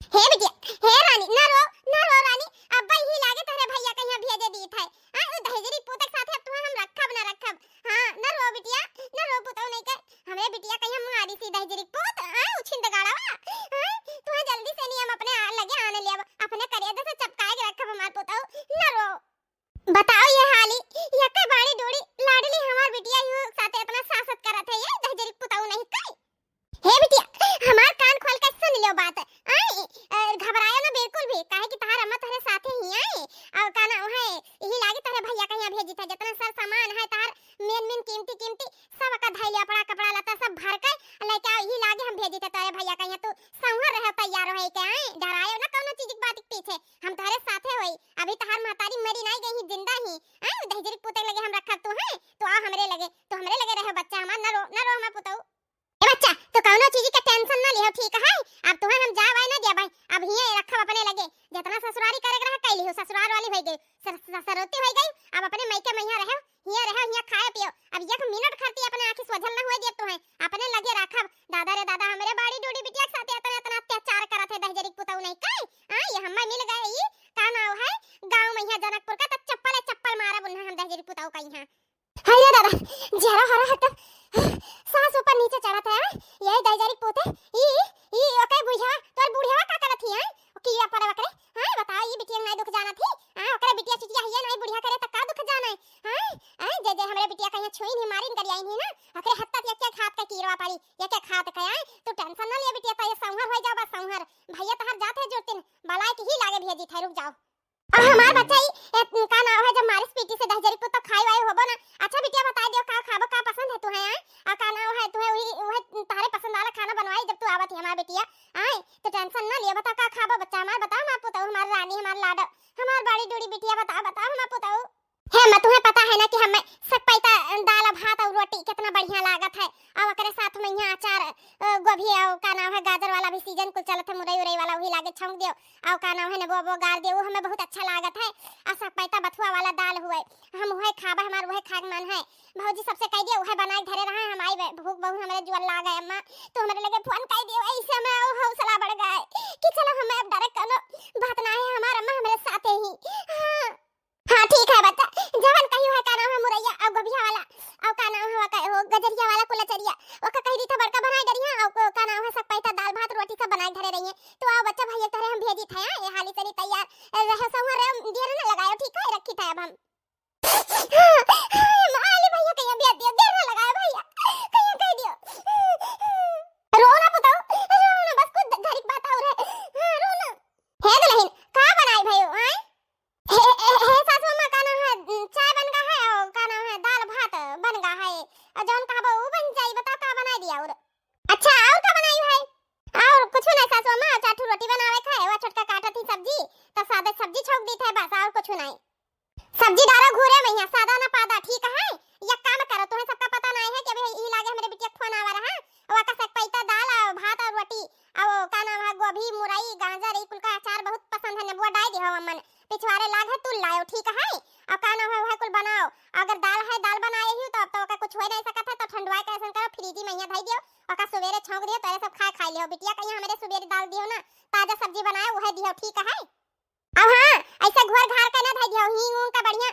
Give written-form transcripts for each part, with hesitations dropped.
हे बिटिया, हे रानी ना रो रानी। अब्बा ही लागे तारे भैया कहिया भेजे दी थाए। हां ओ दहेजरी पुतक साथे अब तुम्हां हम रखब ना रखब। हां ना रो बिटिया, ना रो पुतौ नहीं के हमरे बिटिया कहिया मारी सी दहेजरी पुत। हां उछिन दगाड़वा। हां तुम्हें जल्दी से नहीं हम अपने आ लगे आने ले अपने करिया से चपकाए के रखब हमार पुतौ। ना रो। बताओ ये हाली ये के बाड़ी डोड़ी लाडली हमार बिटिया यू साथे इतना सासत करत है ये दहेजरी पुतौ नहीं कई। हे बिटिया, हमार कान खोल के सुन लियो बात। आई घबरायो ना बिल्कुल भी, काहे कि तार अम्मा तारे साथे ही आई और काना है यही लागे तारे भैया कहिया भेजी था जितना सर सामान है तार मेन कीमती सब का धैलिया पड़ा कपड़ा लता सब भर के लेके आओ यही लागे हम भेजी था तारे भैया कहिया तू संवर रह तैयार होई के आई डरायो ना कोनो चीज की बात के पीछे हम तारे साथे होई। अभी तार मातारी मरी नहीं गई जिंदा ही आई दहेजरी पुते लगे हम रखब तू है तो आ हमरे लगे रहे बच्चा हमार ना रो हमार पुतौ। ए बच्चा तो कौनो चीज का टेंशन ना लियो ठीक है। अब तुहे हम जा भाई ना दिया भाई अब हिए रखब अपने लगे जितना ससुरारी करे रह कैली हो ससुराल वाली होई गई सरसरोती होई गई। अब अपने मैके मैया रहे हिया खाए पियो अब एक मिनट खरती अपने आंखी सोझल ना होए दिए तुहे अपने लगे रखब। दादा रे दादा हमरे बाड़ी डोडी बिटिया के साथ इतना अत्याचार करत है दहेजरी पुतौ नहीं कई। हां ये हम्मा मिल गए ई का नाम है गांव मैया जनकपुर का त चप्पल मारब उन्हें हम दहेजरी पुतौ कई हां। हाय रे दादा जरा हरा हट सांस ऊपर नीचे चढ़त है। यही दहेजरी पोते ई ओके बुझा तोर बुढ़िया का करत ही है किया पर बकरे। हां बताओ ये बिटिया नहीं दुख जाना थी। हां ओकरे बिटिया चिटिया हिया नहीं बुढ़िया करे त का दुख जाना है। हां जे हमरे बिटिया कहिया छुई नहीं मारिन कर आई नहीं ना ओकरे हत्ता के खात का कीरवा पड़ी ये के खात के आई तू टेंशन ना ले बिटिया त ये संहर हो जाओ बस संहर भैया तहर जात है जोतिन बलाय के ही लागे भेजी थे रुक जाओ। और हमार बच्चा ही का नाम है जब मारिस पीटी से दहेजरी पुत तो खाई वाई होबो ना। अच्छा बिटिया बता दियो का खाबो का पसंद है तुम्हें आ का नाम है तुम्हें वही तारे पसंद वाला खाना बनवाई जब तू आवत है हमार बिटिया आए तो टेंशन ना लियो बता का खाबो बच्चा हमार बताओ हमार पुतौ हमार रानी हमार लाड हमार बाड़ी डोडी बिटिया बताओ हमार पुतौ है मैं तुम्हें पता है ना कि हम सब पैता दाल भात और रोटी कितना बढ़िया लागत है और ओकरे साथ में यहाँ अचार गोभी और का नाम है गाजर वाला भी सीजन कुल चलत है मुरई वाला वही लागे छौंक दियो और का नाम है वो गार दियो वो हमें बहुत अच्छा लागत है। और सब पैता बथुआ वाला दाल हुए हम वही खाबा हमार वही खाग मन है भौजी सबसे कह दियो वही बनाए धरे रहा हम आई भूख बहुत हमारे जुअल लाग गए अम्मा तो हमारे लगे फोन कह दियो ऐसे हमें हौसला बढ़ गए कि चलो हमें अब डायरेक्ट करो बात ना है हमार अम्मा हमारे साथ ही। हां ठीक है बच्चा जवन कहियो है का नाम है मुरैया और गोभिया वाला और का नाम है वो गजरिया वाला कुलचरिया ओका कह दी था बड़का बनाए डरिया और का नाम है सब पैसा दाल भात रोटी सब बनाए धरे रही है तो आओ बच्चा भैया तारे हम भेजी था ये हाली चली तैयार रह संवर देर ना लगायो ठीक है रखी था अब हम माली भैया कहिया भेज दियो देर ना लगायो भैया कहिया कह दियो रोना पुतो रोना बस कुछ घड़ी बात और है। हां रोना है दुल्हन का बनाई भयो हैं हे सासू मां का नाम है चाय बन गया है और का नाम है दाल भात बन गया है और जौन कहबो वो बन जाई बता का बना दिया और अच्छा और का बनाई है और कुछ नहीं सासू मां चाटू रोटी बनावे खाए वो छोटका काटा थी सब्जी तो सादा सब्जी छोक दी थे बस और कुछ नहीं सब्जी डालो घूरे में यहाँ सादा ना पादा ठीक है। ये काम करो तुम्हें सबका पता नहीं है कि अभी ई लागे मेरे बिटिया फोन आवा रहा और का सक पैता दाल और भात और रोटी और का नाम है गोभी मुरई गाजर ई कुल का अचार बहुत पसंद है नेबुआ डाल दियो अम्मन पिछवाड़े लाग है तू लायो ठीक है। और का नाम है वह कुल बनाओ अगर दाल है दाल बनाए ही तो का कुछ हो नहीं सकता है तो ठंडवा के ऐसा करो फ्रिज में यहाँ धई दियो और का सवेरे छौंक दियो तो सब खा लियो बिटिया कहीं हमारे सवेरे दाल दियो ना ताजा सब्जी बनाए वो है दियो ठीक है। अब हां ऐसा घर घर का ना धई दियो हींग ऊंग का बढ़िया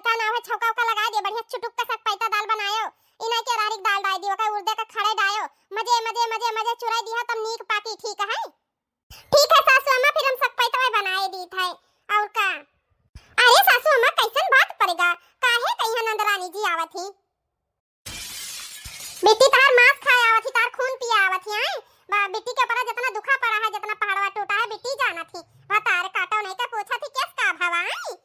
का नाम है छौका का लगा दियो बढ़िया चुटुक का सक पैता दाल बनायो इना के रारिक दाल डाल दियो का उर्दे का खड़े डायो मजे चुराई दिया तब नीक पाकी ठीक है। ठीक है सासू अम्मा फिर हम सक पैता बनाए दी थे और का अरे सासू अम्मा कैसन बात पड़ेगा काहे कहिया नंदरानी जी आवत ही बेटी तार मांस खाए आवत ही तार खून पिया आवत ही आए बेटी के ऊपर जितना दुखा पड़ा है जितना पहाड़वा टूटा है बेटी जाना थी तार काटो नहीं का पूछा थी किस का भवाई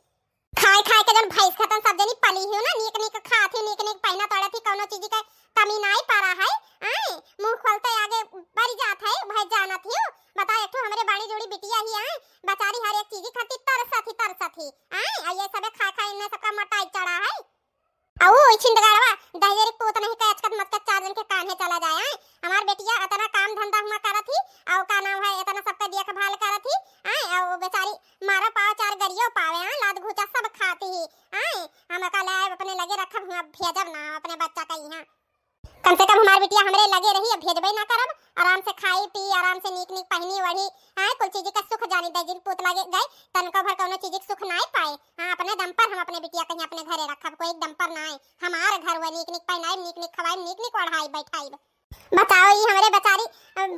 खाए के जन भैंस खतन सब जनी पली हो ना नीक खाती नीक पहना तोड़ा थी कोनो चीज का कमी नहीं पड़ा है आए मुंह खोलते आगे बढ़ जात है भैंस जाना थी बता एक तो हमरे बाड़ी जोड़ी बिटिया ही आए बेचारी हर एक चीज खाती तरसत ही आए ये सब खा इनने सबका मोटाई चढ़ा है आओ छिंदगाड़वा दहेजरी पोत नहीं का अचकत मत चार दिन के कान्हे चला जाए आए हमार बेटिया इतना काम धंधा हुआ करत थी और का नाम है इतना सबका देखभाल करत थी आए और बेचारी मारा पाव चार गरियो पावे लाद घुचा सब खाती ही आए हम का लाए अपने लगे रखब हुआ भेजब ना अपने बच्चा का यहाँ कम से कम हमार बिटिया हमरे लगे रही, अब भेजबे ना करब, आराम से खाई पी, आराम से नीक नीक पहनी वढ़ी, हां कुल चीज का सुख जानी दे, जिन पुत लगे गए तनको भर कोनो चीज के सुख नहीं पाए। हां अपने दम पर हम अपने बिटिया कहीं अपने घरे रखब, कोई दम पर ना है, हमार घर हुआ नीक नीक पहनाई, नीक नीक खवाई, नीक नीक ओढ़ाई बैठाई। बताओ ये हमरे बेचारी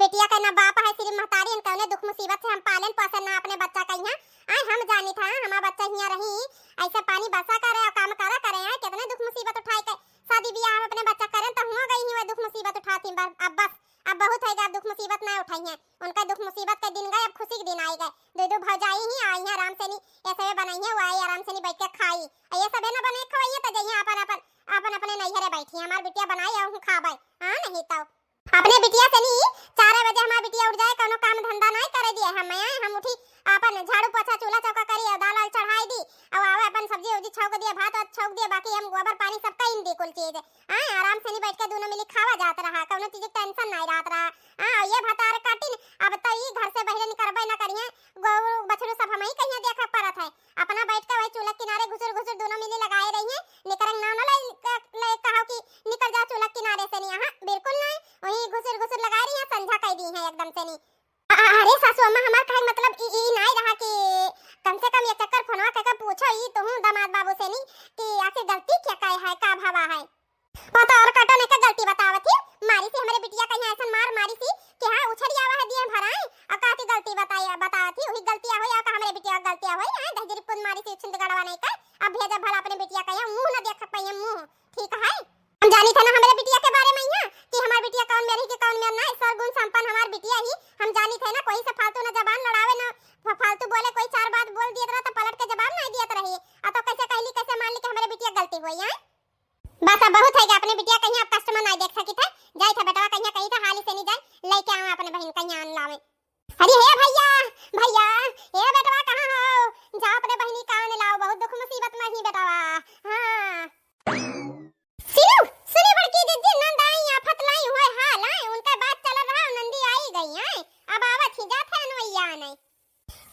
बेटिया का ना बाप है, सिर्फ महतारी, इनका उन्हें दुख मुसीबत से हम पालन पोषण ना अपने बच्चा कहिया। आए हम जानी था हमारा बच्चा हिया रही ऐसा पानी बसा करे और काम करा करे, आए कितने दुख मुसीबत उठाई के शादी ब्याह में अपने बच्चा करें तो हुआ गई ही दुख मुसीबत उठाती। अब बस अब बहुत है, अब दुख मुसीबत ना उठाई है, उनका दुख मुसीबत के दिन गए, अब खुशी के दिन आई गए। दो दो भौजाई ही आई है, आराम से नहीं ऐसे बनाई है, वो आई आराम से नहीं बैठ के खाई, ये सब ना बने खवाइए तो जइए अपन अपन अपन अपने नैहरे बैठी, हमार बिटिया बनाई और खाबे। हां नहीं तो अपने बिटिया से नहीं 4 बजे हमार बिटिया उठ जाए, कोनो काम धंधा नहीं करे दिए, हम उठी अपन झाड़ू पोछा चूल्हा चौका करी और दाल वाल चढ़ाई दी और आवे अपन सब्जी उब्जी छौक दिए, भात वात छौक दिए, बाकी हम गोबर पानी सब कइन दी कुल चीज। हां आराम से नहीं बैठ के दोनों मिली खावा जात रहा, कोनो चीज की टेंशन नहीं रहत रहा। हां ये भतार काटिन अब तो ई घर से बहरे निकलबे ना करिए, गौ बछड़ू सब हम ही कहिया देखा परत है, अपना बैठ के वही चूल्हा किनारे घुसर घुसर दोनों मिली लगाए रहिए, निकरंग ना ले कहो कि निकल जा चूल्हा किनारे से नहीं, हां बिल्कुल नहीं, वही घुसर घुसर लगा रही है, संझा कह दी है एकदम से नहीं। अरे सासू अम्मा हमार कहे मतलब ई नहीं रहा कि कम से कम ये चक्कर फोनवा करके पूछो ई तो हूं दामाद बाबू से नहीं कि आखिर गलती क्या काय है, का भावा है, पता और काटो ने का गलती बतावत है, मारी सी हमरे बिटिया कहीं ऐसा मार मारी सी कि हां उछड़ी आवा है दिए भराए और काती गलती बतावत ही, वही गलतियां होई और का हमरे बिटिया गलतियां होई, हां दहजरी पुन मारी सी छिंद गड़वा नहीं का, अब भेजा भला अपने बिटिया कहीं मुंह न देख पाई मुंह, ठीक है। हम जानी था ना हमारे बिटिया के बारे में यहाँ कि हमारी बिटिया कौन मेरी के कौन मेरा ना, सर्वगुण संपन्न हमारी बिटिया ही, हम जानी थे ना कोई से फालतू ना जबान लड़ावे ना फालतू बोले, कोई 4 बात बोल दिया रहा तो पलट के जवाब नहीं दिया रही, अब तो कैसे कहली कैसे मान ली कि हमारे बिटिया गलती हुई है। बस अब बहुत है कि अपने बिटिया कहीं आप कस्टमर नहीं देख सकी थे, जाई था बेटा कहीं तो हाली से नहीं जाए लेके आवे अपने बहन कहीं आन लावे। अरे हे भैया भैया हे बेटवा कहां हो, जाओ अपने बहनी का आने लाओ, बहुत दुख मुसीबत में ही बेटवा। हां सुनी बड़की दीदी नंद आई आफत लाई हुए हाल है, उनका बात चल रहा नंदी आई गई है, अब आवत ही जात है नैया नहीं,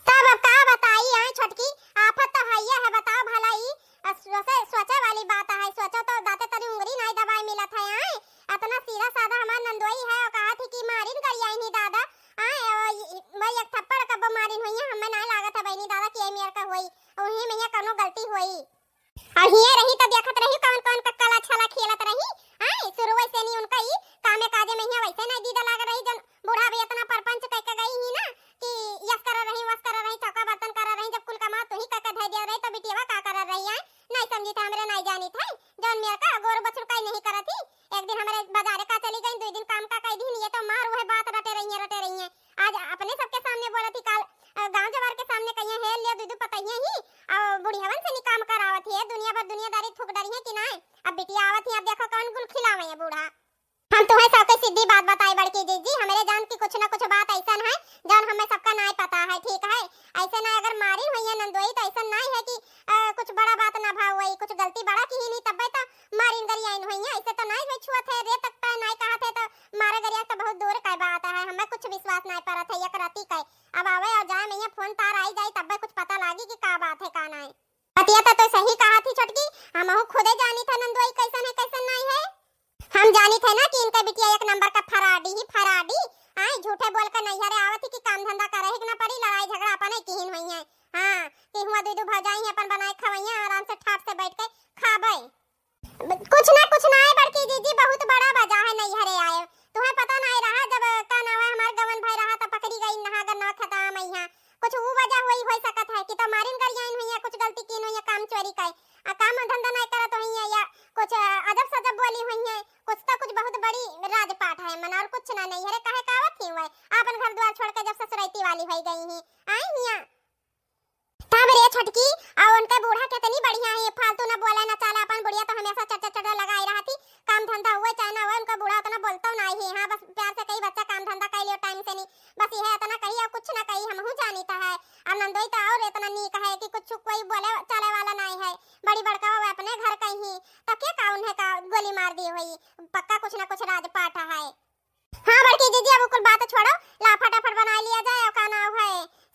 तब अब का बताई है छोटकी आफत तो हैया है, बताओ भलाई सोचे वाली बात है, सोचो तो दाते तरी उंगली नहीं दवाई मिलत है, आए इतना सीधा साधा हमार नंदोई है और कहा थी कि मारिन कर आई नहीं दादा, आए भाई एक थप्पड़ कब मारिन हुई है, हमें नहीं लागत है बहनी दादा कि मेर का हुई वही में कोनो गलती हुई, और हिया रही तो देखत रही कौन कौन कक्कला छला खेलत रही, आए शुरू से नहीं उनका ही कामे काजे में ही वैसे नहीं दीदा लाग रही, जब बूढ़ा भी इतना परपंच कह के गई ही ना कि यस कर रही वस कर रही चौका बर्तन कर रही, जब कुल कमा तो ही कह के धै दिया रही तो बिटिया का कर रही है, नहीं समझी था हमरे नहीं जानी थे, जौन मेर का गोर बछड़ का नहीं करती, एक दिन हमारे बाजार का चली गई, 2 दिन काम का कह दी, ये तो मार वह बात रटे रही है, आज अपने सबके सामने बोलती, काल गांव जवार के सामने कहिए है ले दूध पतइए ही और बूढ़ी हवन से निकाम करावत है, दुनिया भर दुनियादारी थूक डरी है कि नहीं, अब बिटिया आवत है, अब देखो कौन गुल खिलावे है बूढ़ा। हम तुम्हें सबके सीधी बात बताई बड़की जीजी, हमारे जान की कुछ ना कुछ बात ऐसा है जान हमें सबका नहीं पता है, ठीक है, ऐसे ना अगर मारी हुई है नंदोई तो ऐसा नहीं है कि कुछ बड़ा बात ना भाव हुई, कुछ गलती बड़ा की ही नहीं तब तो मारिन गरिया हुई है, ऐसे तो नहीं हुई छुआ थे रे तक पे नहीं कहा थे तो मारे गरिया तो बहुत दूर का बात है, हमें कुछ विश्वास नहीं पड़ा था एक राती का, अब आवे और जाए मैं फोन तार आई जाए तब कुछ पता लागी कि का बात है का नहीं, बतिया तो सही कहा थी छोटकी, हम खुदे जानी था नंदोई कैसन है कैसन नहीं है, हम जानी थे ना कि इनका बिटिया एक नंबर का फराडी ही फराडी, आए झूठे बोल कर नहीं हरे आवत कि काम धंधा करे ही ना पड़ी, लड़ाई झगड़ा अपन की हिन हुई है, हां कि हुआ दो भौजाई है अपन बनाए खवैया आराम से ठाट से बैठ के खाबे, कुछ ना है बड़की जीजी बहुत बड़ा वजह है नहीं हरे आए, तुम्हें पता नहीं रहा जब का नाम है हमार गवन भाई रहा तो पकड़ी गई नहागर ना खता मैया, कुछ वो वजह हुई हो सकत है कि तो मारिन गरिया हुई है, कुछ गलती की हुई है, काम चोरी का काम धंधा नहीं करत हुई है, या कुछ अजब सजब बोली हुई है, कुछ बहुत बड़ी राजपाट है मन और कुछ ना नहीं है, कहे कावत ही हुए अपन घर द्वार छोड़ के जब ससुरैती वाली हो गई ही आई हिया तब रे छोटकी और उनका बूढ़ा कितनी बढ़िया है, फालतू ना बोला ना चाला, अपन बुढ़िया तो हमेशा चट लगाई रही थी, काम धंधा हुए चाहे ना हुए उनका बूढ़ा उतना बोलता नहीं है, हां बस प्यार से कई बच्चा काम धंधा कर लियो टाइम से नहीं, बस ये इतना कही और कुछ ना कही, हम जानी था है, और नंदोई तो और इतना नीक है कि कुछ कोई बोले चले वाला नहीं है, बड़ी बड़का वो अपने घर कहीं तो क्या काउन है का गोली मार दी हुई, पक्का कुछ ना कुछ राजपाट है। हां बड़की दीदी अब कुल बात छोड़ो, ला फटाफट बना लिया जाए और का नाम है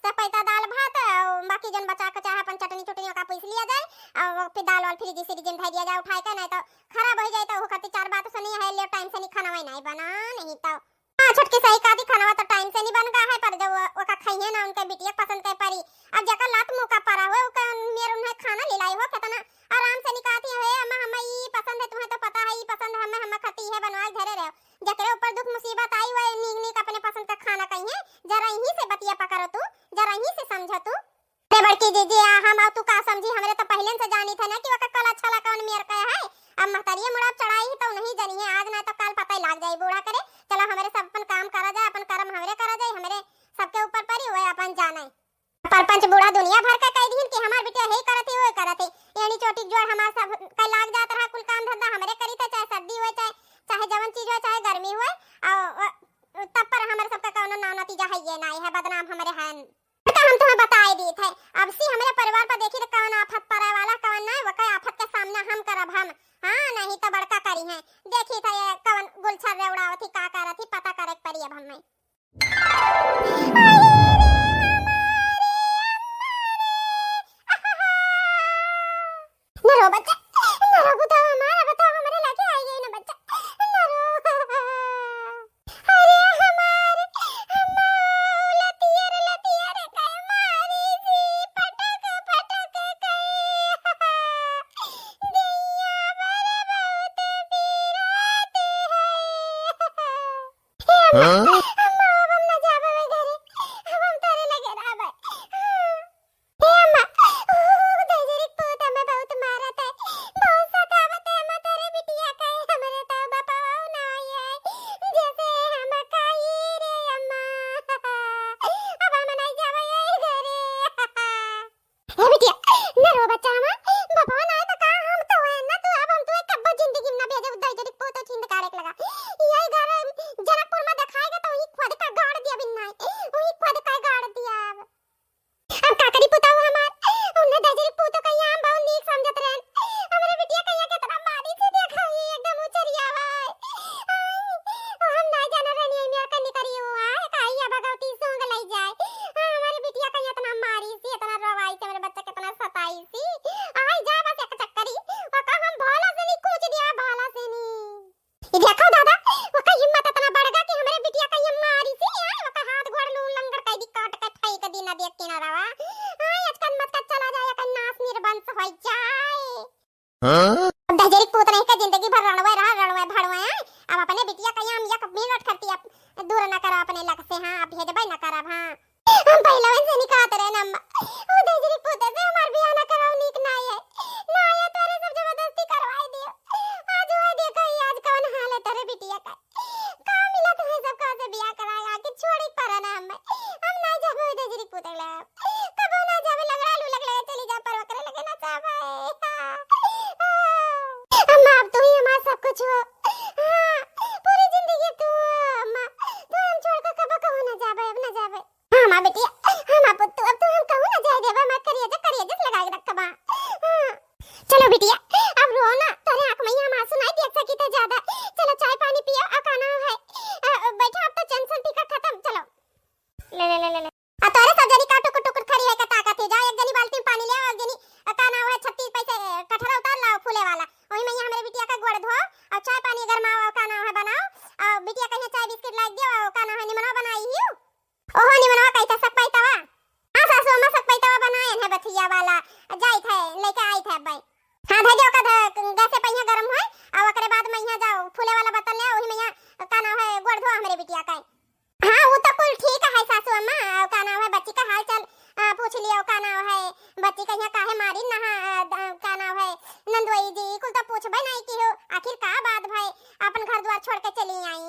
सपैता दाल भात और बाकी जन बचा के चाहे अपन चटनी चुटनियों का पीस लिया जाए और फिर दाल वाल फ्रिज से जिम धर दिया जाए उठाए के, नहीं तो खराब हो जाए तो वो खातिर 4 बात नहीं है ले टाइम से नहीं खाना नहीं बना नहीं तो हां छोटकी सही कादी खाना तो टाइम से नहीं बन गा है पर जब वो का खाइए ना उनके बिटिया पसंद के परी अब जका लात मुंह का परा हो का मेरे उन्हें खाना ले लाई हो कितना आराम से निकाती है अम्मा हम ई पसंद है तुम्हें तो पता है ई पसंद है हम खाती है बनवाए घरे रहो जकरे ऊपर दुख मुसीबत आई हुए नीक नीक अपने पसंद का खाना कहिए जरा यहीं से बतिया पकड़ो तू जरा यहीं से समझ तू रे बड़की दीदी हम तू का समझी हमरे तो पहले से जानी थे ना कि वका कल अच्छा लगा कौन मेर का है अब महतरिया मुड़ा चढ़ाई तो नहीं जानी है आज ना तो कल पता ही लग जाए बूढ़ा करे चलो हमारे सब अपन काम करा जाए अपन कर्म हमरे करा जाए हमरे सबके ऊपर परी हुए अपन जाना परपंच बूढ़ा दुनिया भर का कह दिन कि हमार बेटा हे करते वो करते यानी चोटी जोड़ हमार सब का लाग जात रहा कुल काम धंधा हमरे करी थे चाहे सर्दी हो चाहे जवन चीज हो चाहे गर्मी हो और तब पर हमारे सबका कोनो ना नतीजा है ये ना है बदनाम हमरे हैं तो हम तुम्हें बताए दी थे अब सी हमारे परिवार पर देखी तो कौन आफत पड़े वाला कौन नहीं वो कई आफत के सामना हम करब हम हां नहीं तो बड़का करी है देखी था ये कौन गुलछर रेवड़ावती का करत थी पता करे पड़ी अब हमें नरो बच्चा नरो बताओ हमारे लाके आई गई ना बच्चा नरो अरे हमारे लतिया रे काय मारी सी पटक पटक गए दिया बड़े बहुत पीराते हैं हम ना जावे घरे हम तारे लगे रहबे हे अम्मा तेरी पोता में बहुत मारत है बहुत सतावत है अम्मा तेरे बिटिया का हमरे तो बापा ना आए जैसे हम काई रे अम्मा अब हम नहीं जावे घरे हे बिटिया न रो बच्चा हम बापा ना तो का हम तो है ना तू अब हम तो कब जिंदगी में ना भेजे उधर तेरी पोता छिंद कारे लगा यही घर जनकपुर में दिखाएगा तो वही खुद का गाड़ दिया बिन्ना वही खुद का गाड़ दिया अब काकरी पुता हुआ हमार उन्हें दजरी पुतो का यहाँ बहुत नीक समझत रहन हमारे बिटिया कहिया के तरह मारी से देखा ये एकदम उचरिया है हम ना जाना रहनी मेरा कन्नी करी हुआ है कहिया भगवती सोंग लई जाए हमारे बिटिया कहिया इतना मारी सी इतना रोवाई से मेरे बच्चा कितना सताई सी आई जा बस एक चक्करी और का हम भाला से नहीं कूच दिया भाला से नहीं ये देखो दादा वो का हिम्मत इतना बढ़ गया कि हमारे बिटिया का ये मारी सी है वो का हाथ घोड़ लून लंगर कई दी काट के ठाई के दिन देख के ना रवा हां आजकल मत का चला जाए का नाश निर्वंश हो जाए हां दजरी पुत नहीं का जिंदगी भर रणवे भड़वे अब अपने बिटिया का हम या मिनट करती अब दूर ना करा अपने लग से हां अब भेजबे ना करब हां हम पहले से निकात रहे ना ओ दजरी पुत से हमार बियाह ना कराओ नीक ना है तोरे सब जबरदस्ती करवाई दियो आज वो देखो आज कौन हाल है तेरे बिटिया का मिला तुम्हें सब का से बियाह कराया कि छोड़ी पर ना हम ना जाबो दजरी पुत ले कब ना जाबे लगड़ा चली जा पर करे लगे ना चाहे अम्मा अब तू ही हमारा सब कुछ हो पूरी जिंदगी तू अम्मा तू हम छोड़ के कब कहू ना जाबे अब ना जाबे हां मां बेटी हां पुत्तू अब तू हम कहू ना जाए देबे मैं करिए जस लगा के रखबा चलो बिटिया अब रो ना तेरे आंख में हम आंसू नहीं देख सकी थे ज्यादा चलो चाय पानी पियो आ खाना है बैठा अब तो टेंशन टिका खत्म चलो ले आ तोरे सब जरी काटो कुटुकुट खरी है का ताकत है जा एक जनी बाल्टी में पानी ले और जनी काना है 36 पैसे कठरा उतार लाओ फूले वाला वही में हमारे बिटिया का गोड़ धो और चाय पानी गरमाओ और काना है बनाओ और बिटिया कहीं चाय बिस्किट लाग दियो और काना है निमनवा बनाई हियो ओहो निमनवा कैसा सब पैतावा हां सासू अम्मा सब पैतावा बनाए है बथिया वाला जाई थे लेके आई थे भाई हां भेजो का गैस पे पहिया गरम है और ओकरे बाद मैं यहां जाओ फूले वाला बर्तन ले ओही में काना है गोड़ धो हमारे बिटिया का हां वो तो कुल ठीक है सासू अम्मा और काना है बच्ची का हाल चाल पूछ लियो काना है बच्ची कहिया काहे मारी ना काना है नंदोई जी कुल तो पूछबे नहीं कि हो आखिर का बात भाई अपन घर द्वार छोड़ के चली आई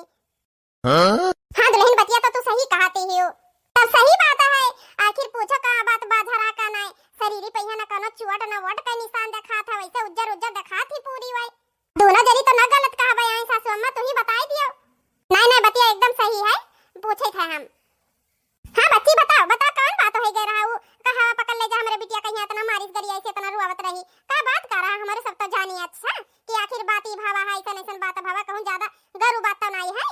हां दुल्हन बतिया तो तू सही कहती हो तब सही बात है आखिर पूछो का बात बाधरा का नहीं शरीरी पहिया ना कोनो चुवट ना वट का निशान देखा था वैसे उज्जर देखा थी पूरी वही दोनों जरी तो ना गलत कहा भाई आई सासू अम्मा तू ही बताई दियो नहीं बतिया एकदम सही है पूछे थे हम हां बच्ची बता कौन बात हो गई रहा हूं कहा पकड़ ले जा हमारे बिटिया कहीं इतना मारिस करी ऐसे इतना रुआवत रही का बात कर रहा हमारे सब तो जानी अच्छा कि आखिर बात ही भावा है ऐसा बात भावा कहूं ज्यादा गरु बात तो नहीं है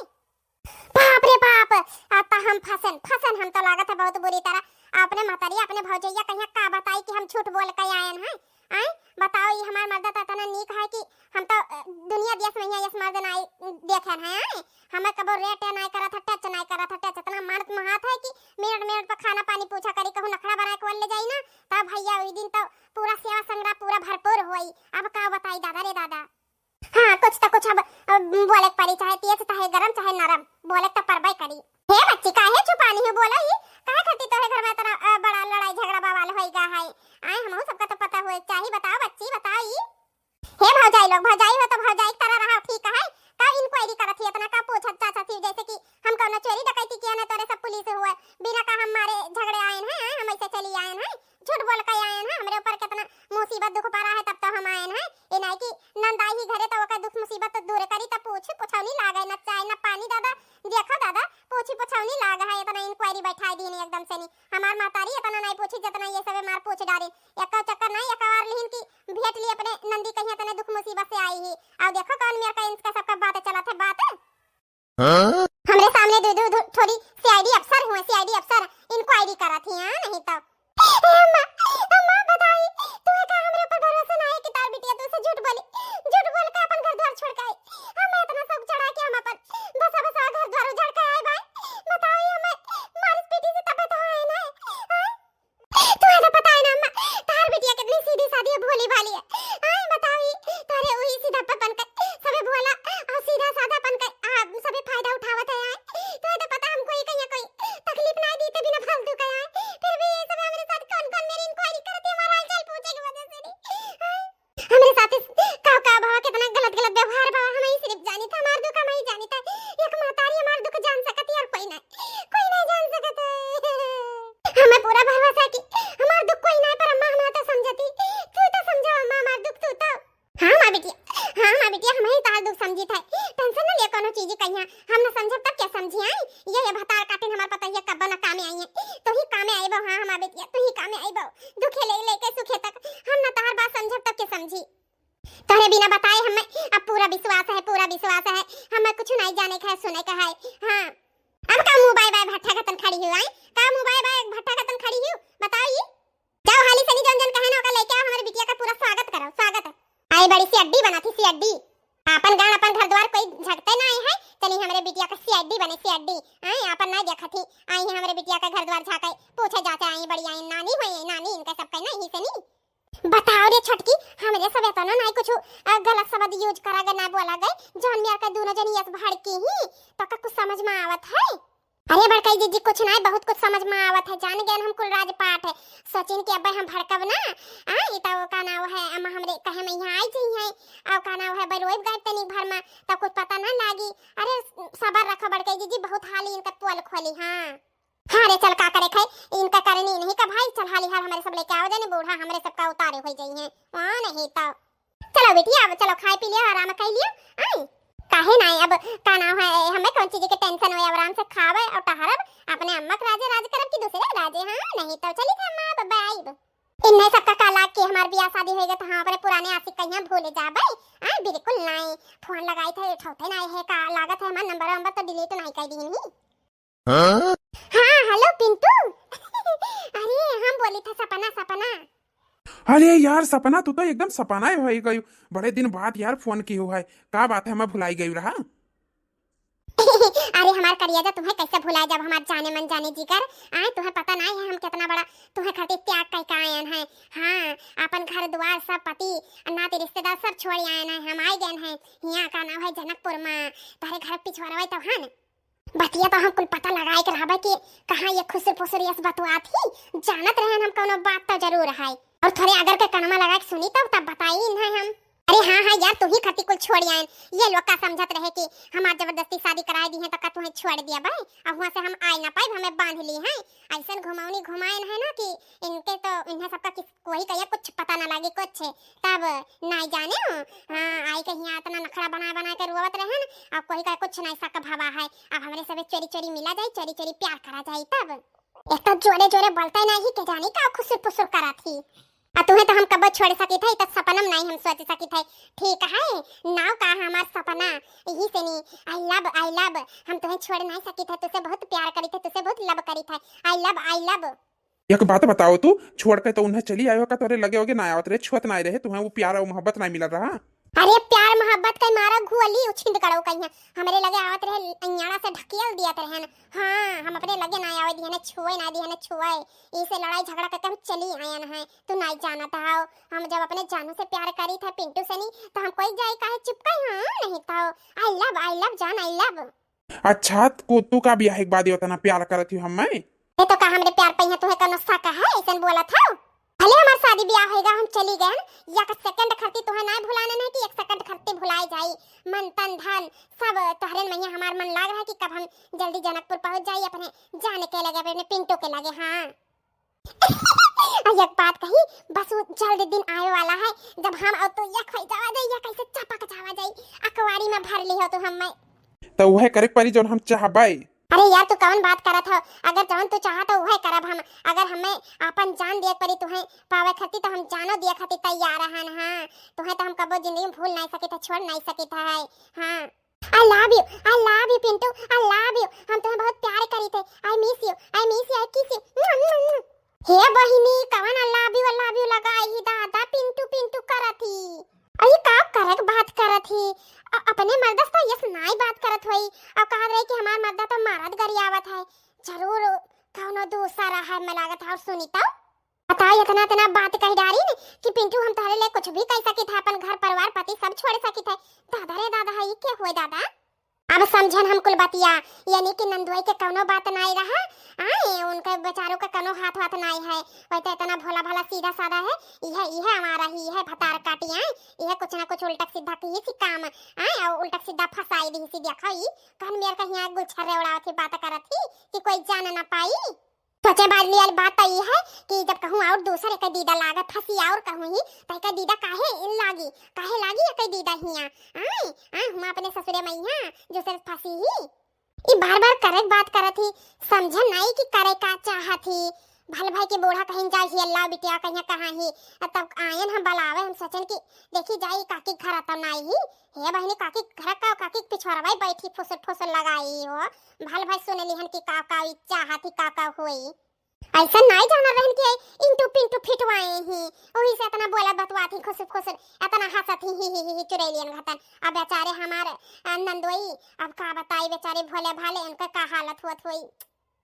बाप रे बाप आता हम फसन हम तो लागत है बहुत बुरी तरह अपने मातारी अपने भौजैया कहीं का बताई कि हम झूठ बोल के आए हैं आए बताओ ये हमार मर्द तो इतना नीक है कि हम तो दुनिया देश में यस मर्द नहीं देखन है। आए हमें कबो रेट नहीं करा था, टच नहीं करा था, टच इतना मर्द महात है कि मिनट मिनट पर खाना पानी पूछा करी, कहूं नखरा बना के ले जाई ना तब भैया उस दिन तो पूरा सेवा संग्रह पूरा भरपूर होई। अब का बताई दादा रे दादा। हाँ कुछ तो कुछ अब बोले पड़ी, चाहे तेज चाहे गरम चाहे नरम बोले तो परबाई करी। हे बच्ची काहे छुपानी है, बोलो ही काहे खाती तोरे घर में इतना बड़ा लड़ाई झगड़ा बवाल होइगा है। आए हमहु सबका तो पता होए चाहिए, बताओ बच्ची बताओ ही। हे भौजाई लोग, भौजाई हो तो भौजाई की तरह रहा ठीक है, का इंक्वायरी करत ही इतना का पूछत चाचा थी जैसे कि हम कौनो चोरी डकैती किया ना तोरे सब पुलिस हुए बिना का हमारे झगड़े आए हैं, हम ऐसे चली आए हैं, झूठ बोल के आए हैं, हमरे ऊपर कितना मुसीबत दुख पड़ा है तब तो हम आए हैं। ए नहीं कि नंदाई ही घरे तो ओका दुख मुसीबत तो दूर करी त पूछौनी लागे ना चाय ना पानी। दादा देखो दादा पूछौनी लागा है, इतना इंक्वायरी बैठाई दी नहीं एकदम से नहीं। हमार मातारी इतना नहीं पूछी जितना ये सब मार पूछ डारे, एक चक्कर नहीं एक बार लेकिन की भेट ली अपने नंदी कहीं इतने दुख मुसीबत से आई ही। अब देखो कौन मेरा का इनका सबका बात चलत है बात हमरे सामने दो थोड़ी सीआईडी अफसर हुए, सीआईडी अफसर इंक्वायरी करा थी। हां नहीं तो अम्मा बताई तू का हमरे ऊपर भरोसा नहीं है कि तार बिटिया तू से झूठ बोल के अपन घर द्वार छोड़ के आई। हम इतना सब चढ़ा के हम अपन बस घर द्वार उजाड़ के आए भाई। बताओ हमें मारिस पीटी से तब तो आए ना तुम्हें तो पता है ना अम्मा तार बिटिया कितनी सीधी सादी भोली भाली है। हां बताओ तारे वही सीधा पन कर सबे भोला और सीधा साधा पन कर सबे फायदा उठावत है। तो तो पता हमको ये कहीं कोई तकलीफ ना दी ते बिना फालतू का है, फिर भी ये सब हमारे साथ कौन मेरी इंक्वायरी करती है, हमारा हालचाल पूछे की वजह से नहीं। हमारे साथ का भाव कितना गलत व्यवहार भाव हमें ही सिर्फ जानी था, हमार दुख हमें ही जानी था। एक मातारी हमार दुख जान सकती और कोई नहीं जान सकता। हमें पूरा भरोसा है कि हमार दुख कोई नहीं, पर अम्मा हमें तो समझती, तू तो समझो अम्मा हमार दुख तू तो। हां मां बिटिया हम ही तार दुख समझी था, टेंशन न ले कोनो चीज कहिया हम न समझब तब क्या समझी आई। ये भतार काटिन हमार पता है कब न कामे आई है, तो ही कामे आईबो। हां हमार बिटिया तू ही कामे आईबो, दुखे ले के सुखे तक हम न तार बात समझब तब क्या समझी। तोरे बिना बताए हमें अब पूरा विश्वास है हमें कुछ नहीं जाने का सुने का है। हां अब का मुंह बाय भट्ठा खतन खड़ी हुई आई, का मुंह बाय भट्ठा खतन खड़ी हुई बताओ ये। जाओ हाली सनी जन कहे ना का लेके आओ, हमारी बिटिया का पूरा स्वागत करो स्वागत। आई बड़ी सी अड्डी बना थी, सी अड्डी अपन गांव अपन घर द्वार कोई झगते ना है तनी हमरे बिटिया का सी अड्डी बने, सी अड्डी आई अपन ना देखा थी आई है हमरे बिटिया का घर द्वार झाके पूछे जाते आई बड़ी आई नानी हुई नानी इनका सब कहना ही से नहीं। बताओ रे छटकी हमरे सब तो ना नहीं कुछ गलत शब्द यूज करा गए ना बोला गए जौन मेरा का दोनों जनी यस भड़की ही तो का कुछ समझ में आवत है। अरे बड़काई दीदी कुछ नहीं बहुत कुछ समझ में आवत है, जान गए हम कुल राजपाट है सचिन के अब्बा हम भड़कब ना आई तो का नाम है अम्मा हमरे कहे में यहां आई चाहिए और का नाम है बरोइब गए तनी भर में तो कुछ पता ना लागी। अरे सबर रखो बड़काई दीदी बहुत हाली इनका पोल खोली। हां रे चल का करे खाई इनका करनी नहीं का भाई, चल हाली हाल हमारे सब लेके आओ जाने बूढ़ा हमरे सब का उतारे हो जाई है हां नहीं तो चलो बेटी अब चलो खाए पी लियो आराम कर लियो। आई काहे नहीं अब का नाम है हमें कौन चीज के टेंशन होए आराम से खावे और टहरब अपने अम्मा के राज करब की दूसरे राजे। हां नहीं तो चली थे अम्मा बाय इन्ने सबका काला के हमार बियाह शादी होएगा तो हां अपने पुराने आशिक कहिया भूले जाबे। हां बिल्कुल नहीं फोन लगाई थे उठाते नहीं है का लागत है हमार नंबर तो डिलीट नहीं कर दी नहीं। हां हेलो पिंटू अरे हम बोली था सपना। अरे यार सपना तू तो एकदम सपना है भाई गई, बड़े दिन बाद यार फोन की हुआ है, का बात है मैं भुलाई गई रहा। अरे हमार करिएगा तुम्हें कैसे भुलाए जब हमार जाने मन जाने जिगर आए तुम्हें पता नहीं है हम कितना बड़ा तुम्हें खातिर त्याग करके आए हैं। हां अपन घर द्वार सब पति नाते रिश्तेदार सब छोड़ आए हैं, हम आए गए हैं यहाँ का नाम है जनकपुर में तारे घर पिछवाड़ा तो हां बतिया तो हम कुल पता लगाए के रहबे कि कहां ये खुसर फुसर यस बतवा थी जानत रहे हम कोनो बात तो जरूर है और थोड़े अगर के कनमा लगा के सुनी तब बताई है हम। अरे हां यार तू ही खती कुल छोड़ आए, ये लोग का समझत रहे कि हमार जबरदस्ती शादी करा दी है तो का तुम्हें छोड़ दिया भाई अब वहां से हम आए ना पाए हमें बांध ली है ऐसा घुमावनी घुमाएन है ना कि इनके तो इन्हें सबका कोई कहिया कुछ पता ना लगे कुछ तब नहीं जाने। हां आई कहीं इतना नखरा बना के रोवत रहे ना अब कोई का कुछ नहीं सक भावा है अब हमरे सब चोरी मिला जाए चोरी प्यार करा जाए तब एक तो जोरे बोलते नहीं के जानी का खुसर फुसर करा थी आ तुम्हें तो हम कब छोड़ सकी थे तो सपनम नहीं हम सोच सकी थे। ठीक है नाव का हमार सपना यही से नहीं आई लव हम तुम्हें छोड़ नहीं सकी थे तुझसे बहुत प्यार करी थे तुझसे बहुत लव करी थे आई लव एक बात बताओ तू, छोड़ के तो उन्हें चली आयो का तोरे लगे होगे ना आवत रहे, छुअत ना रहे तुम्हें वो प्यार और मोहब्बत ना मिल रहा। अरे प्यार मोहब्बत का मारा घुअली उछिंद करो कहीं हमरे लगे आवत रहे अኛड़ा से ढकियल दिया रहन। हां हम अपने लगे ना आवे दिहने छुए ना दिहने छुए इसे लड़ाई झगड़ा करके हम चली आयन है। तू नहीं जानत हाओ हम जब अपने जानू से प्यार करी था पिंटू से नहीं तो हम कोई जाई काहे चिपकाई। हां नहीं तो आई लव जान आई लव। अच्छा को तू का ब्याह एक बाद ये उतना प्यार करत हूं हम मैं। ये तो का हमरे प्यार पे तोहे का नस्सा का है ऐसन बोला था। भले हमार शादी ब्याह होएगा हम चली गए या का सेकंड खर्ती तोहे ना भुलाना नहीं कि एक सेकंड खर्ती भुलाए जाई। मन तन धन सब तोहरे में हमार मन लाग रहा है कि कब हम जल्दी जनकपुर पहुंच जाई अपने जाने के लगे अपने पिंटू के लगे। हां एक बात कही बस वो जल्द दिन आए वाला है जब हम और तो या खोई जावा जाई या कैसे चपक जावा जाई अकवारी में भर ली हो तो हम मैं तो वह करे परी जो हम चाहबाई। अरे यार तू कौन बात करत हो अगर जौन तू चाहा तो वह करब हम। अगर हमें अपन जान दिए परी तुहे पावे खती तो हम जानो दिए खती तैयार हन। हां तुहे तो हम कबो जिंदगी में भूल नहीं सकी था छोड़ नहीं सकी था है। हां I love you Pintu I love you हम तुम्हें बहुत प्यार करी थे। आई मिस यू आई किस यू। हे बहिनी कवन आई लव यू लगाई ही दादा पिंटू पिंटू करती अई का करक बात करत ही अपने मर्द से यस नाई बात करत होई और कहा रहे कि हमार मर्द तो मरद गरियावत है जरूर कौनो दूसरा है मैं लागत है। और सुनीता बता इतना बात कह डारी ने कि पिंटू हम तारे ले कुछ भी कह सकी था अपन घर परिवार पति सब छोड़ सकी थे। दादा रे दादा है क्या हुए दादा अब समझन हम कुल बतिया यानी कि नंदुई के कौनो बात नहीं रहा। आए उनके बेचारों का कौनो हाथ नहीं है वह तो इतना भोला भाला सीधा साधा है। यह हमारा ही है भतार काटी आए यह कुछ ना कुछ उल्टा सीधा की सी काम आए और उल्टा सीधा फसाई दी सी देखा ही कहन मेर कहीं गुलछर्रे उड़ावत थी बात करत थी कि कोई जान ना पाई। सोचे बादली वाली बात तो ये है कि जब कहूँ और दूसरे का दीदा लागत फंसी और कहूँ ही तो का दीदा काहे लागी या कई दीदा हिया आए हम अपने ससुरे में यहाँ जो से फंसी ही ई बार करे बात करत ही समझ नहीं कि करे का चाहत ही। भल भाई के बूढ़ा कहीं जाए ही अल्लाह बिटिया कहीं कहाँ ही तब आयन हम बलावे हम सोचन कि देखी जाई काकी घर तब नहीं ही हे बहनी काकी घर का काकी पिछवाड़वा बैठी फुसर लगाई हो भल भाई सुने लिहन की का चाहत ही का होई ऐसा नहीं जाना रहन के इंटू पिंटू फिटवाए ही ओही से इतना बोला बतवात ही खुसर इतना हंसत ही चुरैलियन घतन। अब बेचारे हमारे नंदोई अब का बताई बेचारे भोले भाले उनका का हालत हुआ हुई।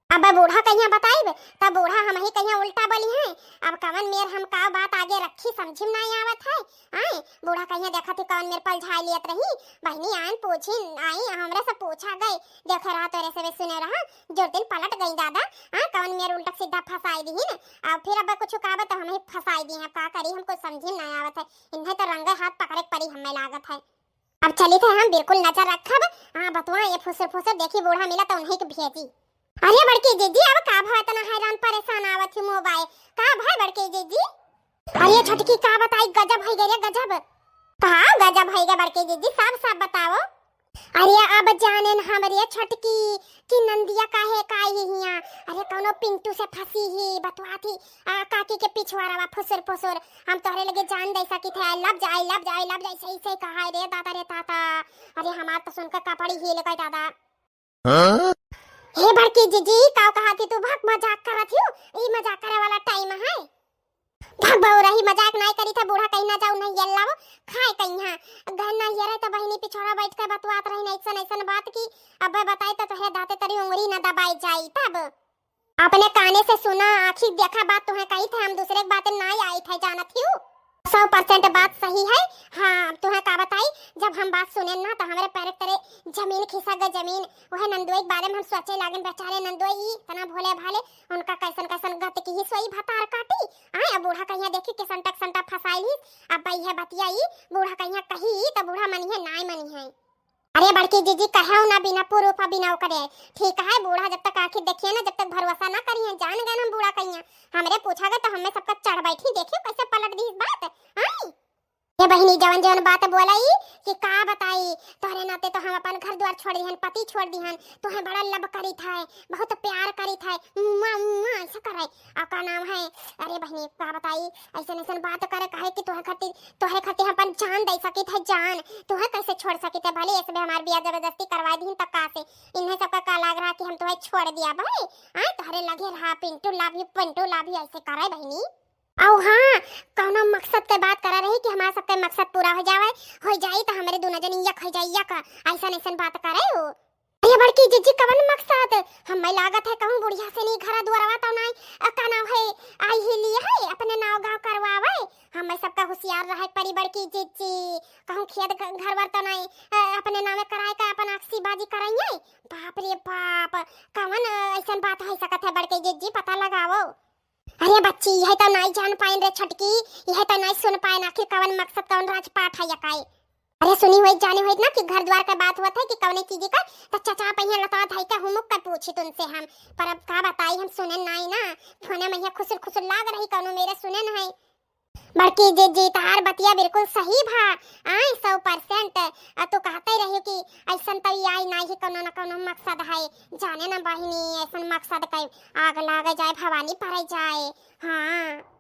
अब बूढ़ा कहिया बताइब तब बूढ़ा हम ही कहिया उल्टा बोली है। अब कवन मेर हम का बात आगे रखी समझी नहीं आवत है। आए बूढ़ा कहिया देखा थी कवन मेर पल झाई लियत रही बहनी आन पूछी आई हमरे से पूछा गई देख रहा तोरे से सुने रहा जो दिन पलट गई दादा कवन मेर उल्टा सीधा फसाई दी है अब फिर अब कुछ का बता हमें फसाई दी है का करी हमको समझी नहीं आवत है। इन्हें तो रंगे हाथ पकड़े पड़ी हमें लागत है। अब चली थे हम बिल्कुल नजर रखब। हां बतवा ये फुसर देखी बूढ़ा मिला तो उन्हीं के भेजी। अरे बड़के जीजी अब का भाव इतना हैरान परेशान आवत है मोबाइल का भाई बड़के जीजी। अरे छटकी का बताई गजब है गे गजब कहा गजब है गे बड़के जीजी सब बताओ। अरे अब जानेन हमरे छटकी कि नंदिया काहे काई हिया अरे कौनो पिंटू से फंसी ही बतवाती काकी के पिछवाड़ा फुसर हम तोहरे लगे जान दे सकी थे आई लव ऐसे कहा रे ताता अरे हमार तो सुनकर कपड़ी ही ले दादा। हे बड़की जीजी का कहा थी तू भक मजाक करत हो ई मजाक करे वाला टाइम है भक बहु रही मजाक नहीं करी था बूढ़ा कहीं ना जाऊ नहीं येल्लाव खाए कहीं हां गहना ये रहे तो बहनी पिछोड़ा बैठ के बतवात रही ऐसन बात की अब बताई तो तोहे दाते तरी उंगली ना दबाई जाई तब अपने काने से सुना आखिर देखा बात तुम्हें कही थे हम दूसरे बात नहीं आई थे जानत हूं 100% बात सही है। हाँ तुम्हें का बताई जब हम बात सुने ना तो हमारे पैर तेरे जमीन खिसा गई जमीन वह नंदोई के बारे में हम सोचे लागन बेचारे नंदोई इतना भोले भाले उनका कैसन गत की ही सोई भतार काटी आए बूढ़ा कहिया देखी कि संटा फसाई अब भाई है बतियाई बूढ़ा कहिया कही तो बूढ़ा मनी है नाई मनी है। अरे बड़की जीजी कहो ना बिना प्रूफ बिना करे ठीक है बूढ़ा जब तक आखिर देखिए ना जब तक भरोसा ना करिए जान गए हम बूढ़ा कहिया हमरे पूछा गए तो हमें सबका चढ़ बैठी देखियो कैसे पलट दी इस बात। ये बहिनी जवन जवन बात बोलाई कि का बताई, तोहरे नाते तो हम अपन घर द्वार छोड़ दिहन, पति छोड़ दिहन, तोहे बड़ा लब करी था, बहुत प्यार करी था, मुआ मुआ ऐसा करे और का नाम है। अरे बहिनी का बताई, ऐसे ऐसे बात करे काहे कि तोहे खातिर अपन जान दे सकी थे, जान तोहे कैसे छोड़ सकी थे, भले ऐसे भी हमार बियाह जबरदस्ती करवा दीन तक का से इन्हें सबका का लग रहा कि हम तोहे छोड़ दिया भाई। हां तोहरे लगे रहा पिंटू लाभी पंटू लाभी ऐसे करे बहिनी। औ हाँ कौनो मकसद के बात करा रही कि हमारा सबके मकसद पूरा हो जाए तो हमारे दोनों जन यक हो जाए यक ऐसा ऐसा बात करे हो। ये बड़की जीजी कवन मकसद हमें लागत है कहूं बुढ़िया से नहीं घर दुआरवा तो नहीं का नाम है आई ही लिए है अपने नाव गांव करवावे, हमें सबका होशियार रहे परी बड़की जीजी कहूं खेत घर वर तो नहीं अपने नामे कराए का अपन अक्सी बाजी कराइए। बाप रे बाप कवन ऐसा बात है सकत है बड़की जीजी पता लगाओ। अरे बच्ची यह तो नहीं जान पाइन रे छटकी, यह तो नहीं सुन पाइन आखिर कवन मकसद कवन राजपाट है यकाई। अरे सुनी हुई जाने हुई ना कि घर द्वार का बात हुआ था कि कवने चीज का तो चचा पहिया लता धाई का हुमुक का पूछी तुमसे हम, पर अब का बताई हम सुने नहीं ना, फोने में खुसुर खुसुर लाग रही कौनो मेरे सुने नहीं। बड़की जी तार बतिया बिल्कुल सही भा आए 100%। तो कहते ही रही कि ऐसा तो आई नहीं कोनो न कोनो मकसद है, जाने ना बहिनी ऐसा मकसद कई आग लाग जाए भवानी पर जाए। हाँ